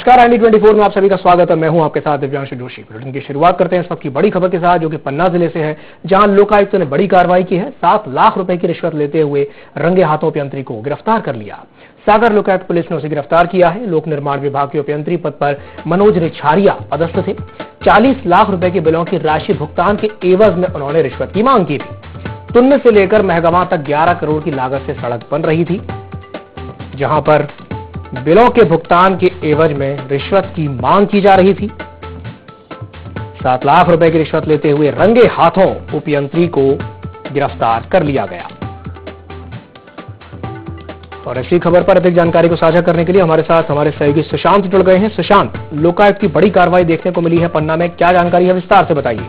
नमस्कार, आईडी 24 में आप सभी का स्वागत है। मैं हूं आपके साथ दिव्यांशु जोशी। बुलेटिन की शुरुआत करते हैं इस वक्त की बड़ी खबर के साथ, जो कि पन्ना जिले से है, जहां लोकायुक्त ने बड़ी कार्रवाई की है। 7 लाख रुपए की रिश्वत लेते हुए रंगे हाथों अभियंत्री को गिरफ्तार कर लिया। सागर लोकायुक्त पुलिस ने उसे गिरफ्तार किया है। लोक निर्माण विभाग के अभियंत्री पद पर मनोज रिछारिया पदस्थ थे। 40 लाख रुपए के बिलों की राशि भुगतान के एवज में उन्होंने रिश्वत की मांग की थी। तुन्न से लेकर महगवा तक 11 करोड़ की लागत से सड़क बन रही थी, जहां पर बिलों के भुगतान के एवज में रिश्वत की मांग की जा रही थी। 7 लाख रुपए की रिश्वत लेते हुए रंगे हाथों उपयंत्री को गिरफ्तार कर लिया गया। और इसी खबर पर अधिक जानकारी को साझा करने के लिए हमारे साथ हमारे सहयोगी सुशांत जुड़ गए हैं। सुशांत, लोकायुक्त की बड़ी कार्रवाई देखने को मिली है पन्ना में, क्या जानकारी है, विस्तार से बताइए।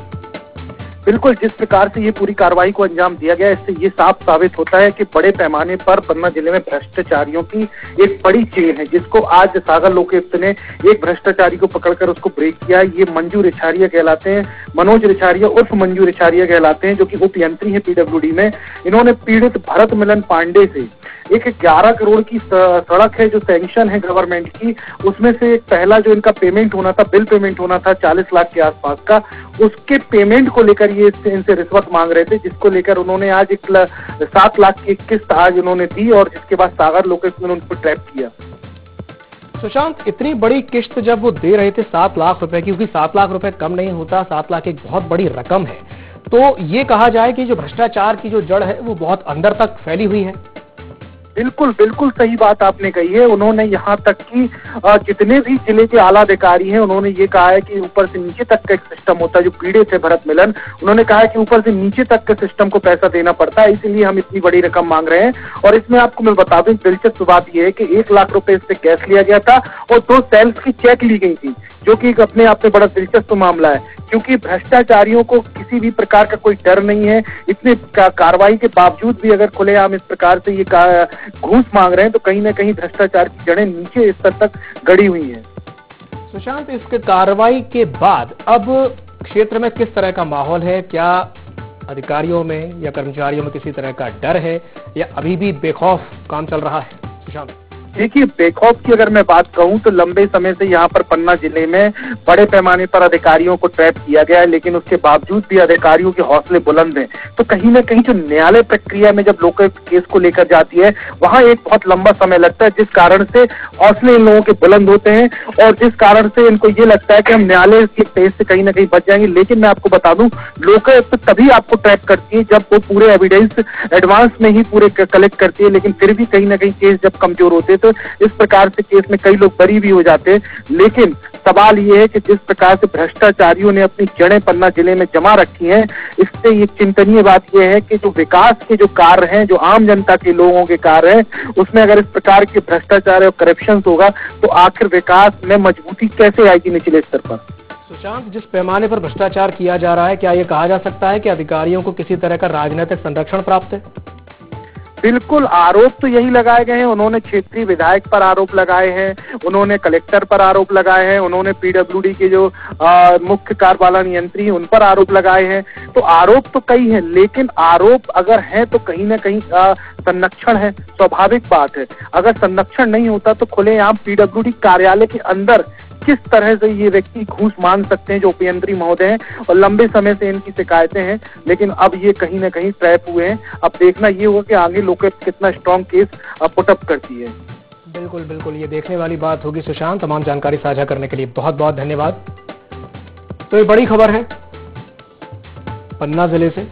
बिल्कुल, जिस प्रकार से ये पूरी कार्रवाई को अंजाम दिया गया, इससे ये साफ साबित होता है कि बड़े पैमाने पर पन्ना जिले में भ्रष्टाचारियों की एक बड़ी चेन है, जिसको आज सागर लोकायुक्त ने एक भ्रष्टाचारी को पकड़कर उसको ब्रेक किया। ये मंजू रिछारिया कहलाते हैं, मनोज रिछारिया उर्फ मंजू रिछारिया कहलाते हैं, जो कि उपयंत्री है पीडब्ल्यूडी में। इन्होंने पीड़ित भरत मिलन पांडे से एक 11 करोड़ की सड़क है जो सैंक्शन है गवर्नमेंट की, उसमें से एक पहला जो इनका पेमेंट होना था, बिल पेमेंट होना था 40 लाख के आसपास का, उसके पेमेंट को लेकर ये इनसे रिश्वत मांग रहे थे, जिसको लेकर उन्होंने आज 7 लाख की किस्त आज उन्होंने दी और जिसके बाद सागर लोकायुक्त ने उनको ट्रैप किया। सुशांत, इतनी बड़ी किस्त जब वो दे रहे थे 7 लाख रुपए की, क्योंकि 7 लाख रुपए कम नहीं होता, 7 लाख एक बहुत बड़ी रकम है, तो ये कहा जाए कि जो भ्रष्टाचार की जो जड़ है वो बहुत अंदर तक फैली हुई है। बिल्कुल बिल्कुल सही बात आपने कही है। उन्होंने यहाँ तक कि जितने भी जिले के आला अधिकारी हैं, उन्होंने ये कहा है कि ऊपर से नीचे तक का एक सिस्टम होता है। जो पीड़ित थे भरत मिलन, उन्होंने कहा है कि ऊपर से नीचे तक के सिस्टम को पैसा देना पड़ता है, इसीलिए हम इतनी बड़ी रकम मांग रहे हैं। और इसमें आपको मैं बता दूं, दिलचस्प बात यह है कि 1 लाख रुपए इससे कैश लिया गया था और 2 सेल्स की चेक ली गई थी, जो कि अपने आप में बड़ा दिलचस्प मामला है, क्योंकि भ्रष्टाचारियों को किसी भी प्रकार का कोई डर नहीं है। इतने कार्रवाई के बावजूद भी अगर खुलेआम इस प्रकार से ये घूस मांग रहे हैं, तो कहीं ना कहीं भ्रष्टाचार की जड़ें नीचे स्तर तक गड़ी हुई हैं। सुशांत, इस कार्रवाई के बाद अब क्षेत्र में किस तरह का माहौल है? क्या अधिकारियों में या कर्मचारियों में किसी तरह का डर है या अभी भी बेखौफ काम चल रहा है? सुशांत, देखिए, बेखौफ की अगर मैं बात कहूं तो लंबे समय से यहाँ पर पन्ना जिले में बड़े पैमाने पर अधिकारियों को ट्रैप किया गया है, लेकिन उसके बावजूद भी अधिकारियों के हौसले बुलंद हैं। तो कहीं ना कहीं जो न्यायालय प्रक्रिया में जब लोकायुक्त केस को लेकर जाती है, वहां एक बहुत लंबा समय लगता है, जिस कारण से हौसले इन लोगों के बुलंद होते हैं और जिस कारण से इनको ये लगता है कि हम न्यायालय के केस से कहीं ना कहीं बच जाएंगे। लेकिन मैं आपको बता दूं, लोकायुक्त तभी आपको ट्रैप करती है जब वो पूरे एविडेंस एडवांस में ही पूरे कलेक्ट करती है, लेकिन फिर भी कहीं ना कहीं केस जब कमजोर होते हैं, तो इस प्रकार से केस में कई लोग बरी भी हो जाते हैं। लेकिन सवाल ये है कि जिस प्रकार से भ्रष्टाचारियों ने अपनी जड़ें पन्ना जिले में जमा रखी हैं, इससे एक चिंतनीय बात यह है कि जो विकास के जो कार्य हैं, जो आम जनता के लोगों के कार्य हैं, उसमें अगर इस प्रकार के भ्रष्टाचार और करप्शन होगा, तो आखिर विकास में मजबूती कैसे आएगी निचले स्तर पर? सुशांत, जिस पैमाने पर भ्रष्टाचार किया जा रहा है, क्या यह कहा जा सकता है कि अधिकारियों को किसी तरह का राजनीतिक संरक्षण प्राप्त है? बिल्कुल, आरोप तो यही लगाए गए हैं। उन्होंने क्षेत्रीय विधायक पर आरोप लगाए हैं, उन्होंने कलेक्टर पर आरोप लगाए हैं, उन्होंने पीडब्ल्यूडी के जो मुख्य कार्यपालन यंत्री हैं उन पर आरोप लगाए हैं। तो आरोप तो कई हैं, लेकिन आरोप अगर है तो कहीं ना कहीं संरक्षण है, स्वाभाविक बात है। अगर संरक्षण नहीं होता तो खुलेआम पीडब्ल्यूडी कार्यालय के अंदर किस तरह से ये व्यक्ति घूस मांग सकते हैं, जो उपयंत्री महोदय हैं, और लंबे समय से इनकी शिकायतें हैं, लेकिन अब ये कहीं ना कहीं ट्रैप हुए हैं। अब देखना ये होगा कि आगे लोकायुक्त कितना स्ट्रॉन्ग केस पुटअप करती है। बिल्कुल बिल्कुल, ये देखने वाली बात होगी। सुशांत, तमाम जानकारी साझा करने के लिए बहुत बहुत धन्यवाद। तो ये बड़ी खबर है पन्ना जिले से।